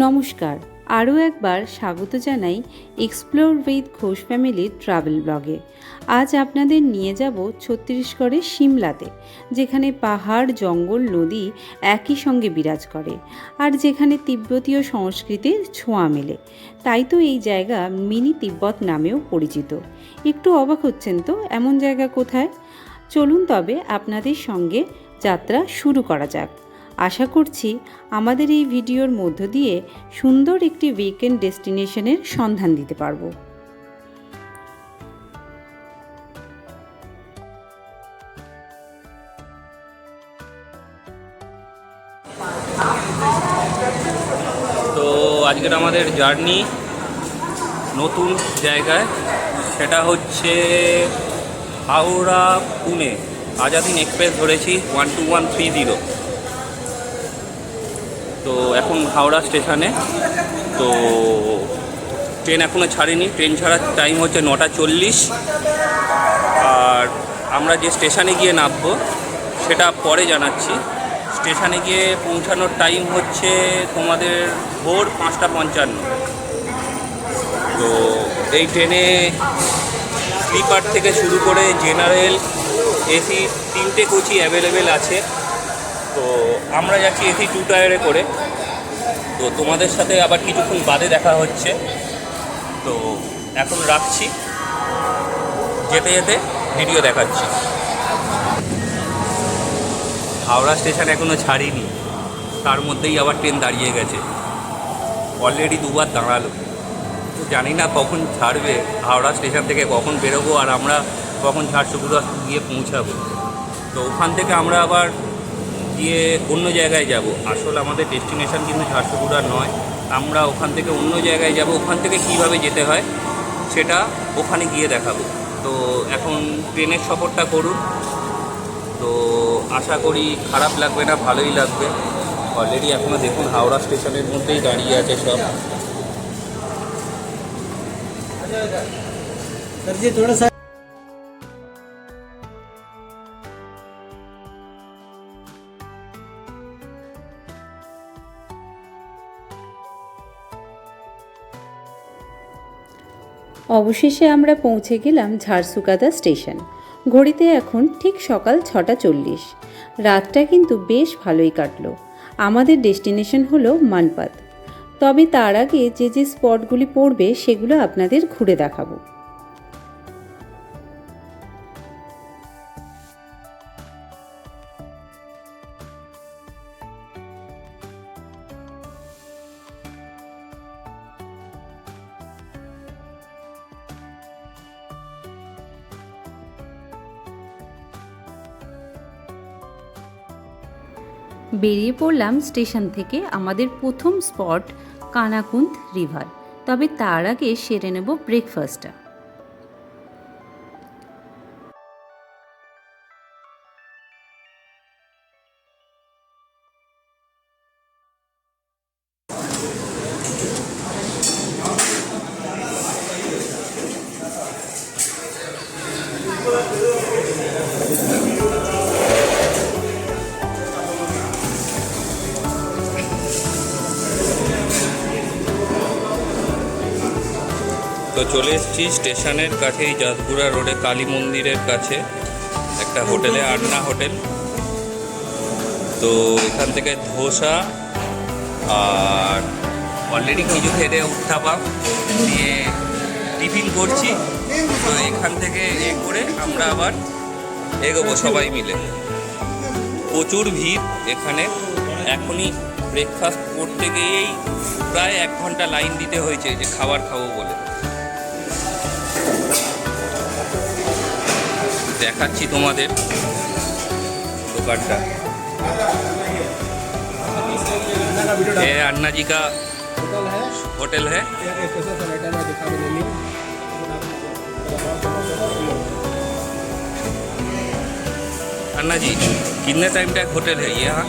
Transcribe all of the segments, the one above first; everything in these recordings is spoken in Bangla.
নমস্কার, আরও একবার স্বাগত জানাই এক্সপ্লোর উইথ ঘোষ ফ্যামিলির ট্রাভেল ব্লগে। আজ আপনাদের নিয়ে যাব ছত্তিশগড়ের সিমলাতে, যেখানে পাহাড়, জঙ্গল, নদী একই সঙ্গে বিরাজ করে আর যেখানে তিব্বতীয় সংস্কৃতির ছোঁয়া মেলে। তাই তো এই জায়গা মিনি তিব্বত নামেও পরিচিত। একটু অবাক হচ্ছেন তো, এমন জায়গা কোথায়? চলুন তবে আপনাদের সঙ্গে যাত্রা শুরু করা যাক। আশা করছি আমাদের এই ভিডিওর মধ্য দিয়ে সুন্দর একটি উইকেন্ড ডেস্টিনেশনের সন্ধান দিতে পারবো। তো আজকের আমাদের জার্নি নতুন জায়গায়, সেটা হচ্ছে হাওড়া পুনে আজাদিন এক্সপ্রেস ধরেছি 12130। তো এখন হাওড়া স্টেশনে। তো ট্রেন এখনও ছাড়েনি, ট্রেন ছাড়ার টাইম হচ্ছে 9:40। আর আমরা যে স্টেশনে গিয়ে নামবো সেটা পরে জানাচ্ছি। স্টেশনে গিয়ে পৌঁছানোর টাইম হচ্ছে তোমাদের ভোর 5:55। তো এই ট্রেনে স্লিপার থেকে শুরু করে জেনারেল, এসি 3টে কোচই অ্যাভেলেবেল আছে। তো আমরা যাচ্ছি এসি 2 টায়ারে করে। তো তোমাদের সাথে আবার কিছুক্ষণ বাদে দেখা হচ্ছে। তো এখন রাখছি, যেতে যেতে ভিডিও দেখাচ্ছি। হাওড়া স্টেশন এখনও ছাড়িনি, তার মধ্যেই আবার ট্রেন দাঁড়িয়ে গেছে। অলরেডি দুবার দাঁড়ালো। তো জানি না কখন ছাড়বে, হাওড়া স্টেশন থেকে কখন বেরোবো আর আমরা কখন ঝাড়সুগুড়া গিয়ে পৌঁছাবো। তো ওখান থেকে আমরা আবার গিয়ে অন্য জায়গায় যাব। আসলে আমাদের ডেস্টিনেশন কিন্তু ঝাড়সুগুড়া নয়, আমরা ওখান থেকে অন্য জায়গায় যাব। ওখান থেকে কীভাবে যেতে হয় সেটা ওখানে গিয়ে দেখাবো। তো এখন ট্রেনের সফরটা করুন। তো আশা করি খারাপ লাগবে না, ভালোই লাগবে। অলরেডি এখনও দেখুন হাওড়া স্টেশনের মধ্যেই দাঁড়িয়ে আছে সব। অবশেষে আমরা পৌঁছে গেলাম ঝাড়সুগুড়া স্টেশন। ঘড়িতে এখন ঠিক সকাল 6:40। রাতটা কিন্তু বেশ ভালোই কাটলো। আমাদের ডেস্টিনেশন হলো মানপাত। তবে তার আগে যে যে স্পটগুলি পড়বে সেগুলো আপনাদের ঘুরে দেখাবো। বেরিয়ে পড়লাম স্টেশন থেকে। আমাদের প্রথম স্পট কানাকুন্দ রিভার। তবে তার আগে সেরে নেব ব্রেকফাস্টটা। তো চলে এসেছি স্টেশনের কাছেই, জাসগুড়া রোডে কালী মন্দিরের কাছে একটা হোটেলে, আন্না হোটেল। তো এখান থেকে ধোসা আর অলরেডি কিছু খেতে উত্তাপাম দিয়ে টিফিন করছি। তো এখান থেকে করে আমরা আবার এগোবো সবাই মিলে। প্রচুর ভিড় এখানে। এখনই ব্রেকফাস্ট করতে গিয়েই প্রায় 1 ঘন্টা লাইন দিতে হয়েছে যে খাবার খাবো বলে। দেখাচ্ছি তোমাদের দোকানটা। ये अन्ना जी का होटल है। अन्ना जी, कितने टाइम तक होटल है ये यहाँ?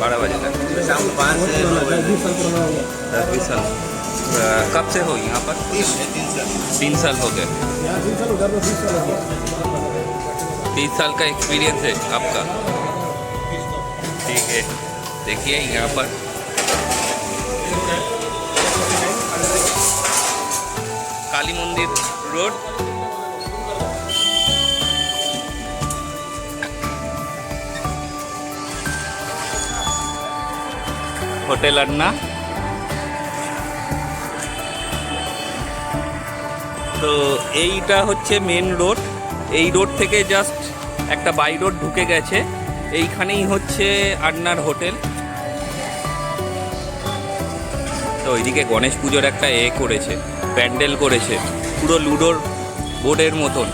12 बजे तक। शाम 5 से 10-20 साल। कब से हो यहाँ पर? 3 साल हो गए। 30 साल का एक्सपीरियंस है आपका। ठीक है, देखिए यहाँ पर काली मंदिर रोड, হোটেল আন্না। তো এইটা হচ্ছে মেন রোড। এই রোড থেকে জাস্ট একটা বাই রোড ঢুকে গেছে, এইখানেই হচ্ছে আন্নার হোটেল। তো ওইদিকে গণেশ পুজোর একটা করেছে, প্যান্ডেল করেছে পুরো লুডোর বোর্ডের মতন।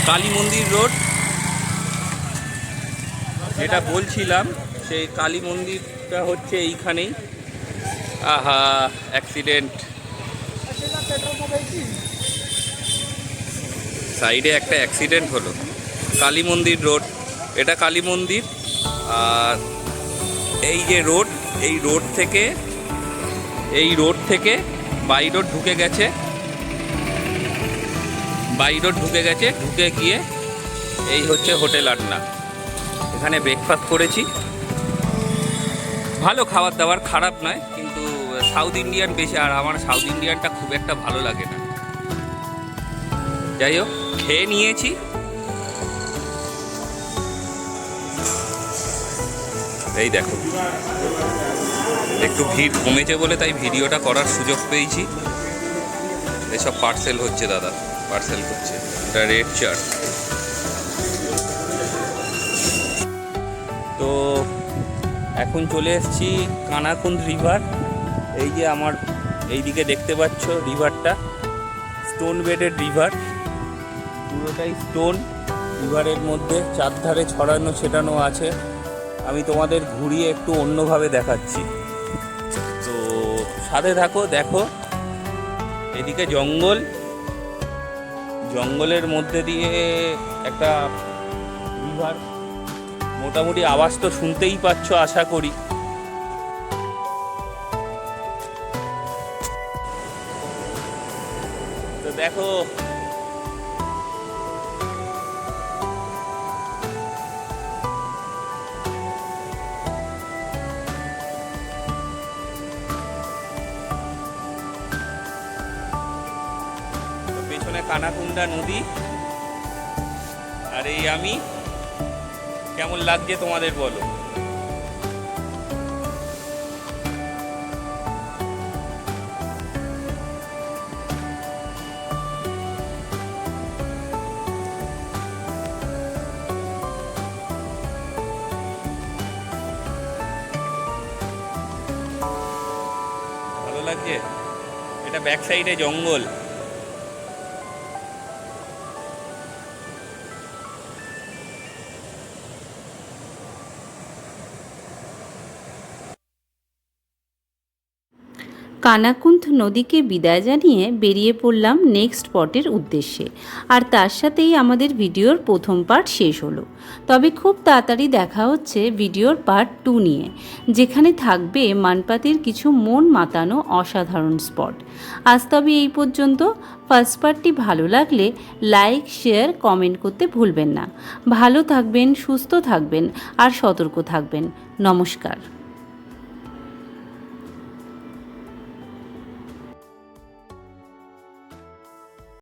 কালী মন্দির রোড, যেটা বলছিলাম সেই কালী মন্দিরটা হচ্ছে এইখানেই। আহা, অ্যাক্সিডেন্ট, সাইডে একটা অ্যাক্সিডেন্ট হলো। কালী মন্দির রোড, এটা কালী মন্দির। আর এই যে রোড, এই রোড থেকে বাই রোড ঢুকে গেছে, ঢুকে গিয়ে এই হচ্ছে হোটেল আন্না। এখানে ব্রেকফাস্ট করেছি, ভালো খাবার দাবার, খারাপ নয়, কিন্তু সাউথ ইন্ডিয়ান বেশি, আর আমার সাউথ ইন্ডিয়ানটা খুব একটা ভালো লাগে না। যাই হোক, খেয়ে নিয়েছি। এই দেখো, একটু ভিড় কমেছে বলে তাই ভিডিওটা করার সুযোগ পেয়েছি। এসব পার্সেল হচ্ছে, দাদা পার্সেল করছে, এটা রেড চার্ট। তো এখন চলে এসেছি কানাকুন্দ রিভার। এই যে আমার এইদিকে দেখতে পাচ্ছ রিভারটা, স্টোন বেডের রিভার, পুরোটাই স্টোন। রিভারের মধ্যে চারধারে ছড়ানো ছেটানো আছে। আমি তোমাদের ঘুরিয়ে একটু অন্যভাবে দেখাচ্ছি, তো সাথে থাকো, দেখো। এদিকে জঙ্গলের মধ্যে দিয়ে একটা রিভার, মোটামুটি আওয়াজ তো শুনতেই পাচ্ছ আশা করি। তো দেখো, পেছনে কানাকুন্দা নদী, আর এই আমি। কেমন লাগছে তোমাদের বলো? ভালো লাগছে? এটা ব্যাক সাইডে জঙ্গল। কানাকুন্দ নদীকে বিদায় জানিয়ে বেরিয়ে পড়লাম নেক্সট স্পটের উদ্দেশ্যে। আর তার সাথেই আমাদের ভিডিওর প্রথম পার্ট শেষ হলো। তবে খুব তাড়াতাড়ি দেখা হচ্ছে ভিডিওর পার্ট 2 নিয়ে, যেখানে থাকবে মানপাতের কিছু মন মাতানো অসাধারণ স্পট। আজ তবে এই পর্যন্ত। ফার্স্ট পার্টটি ভালো লাগলে লাইক, শেয়ার, কমেন্ট করতে ভুলবেন না। ভালো থাকবেন, সুস্থ থাকবেন আর সতর্ক থাকবেন। নমস্কার।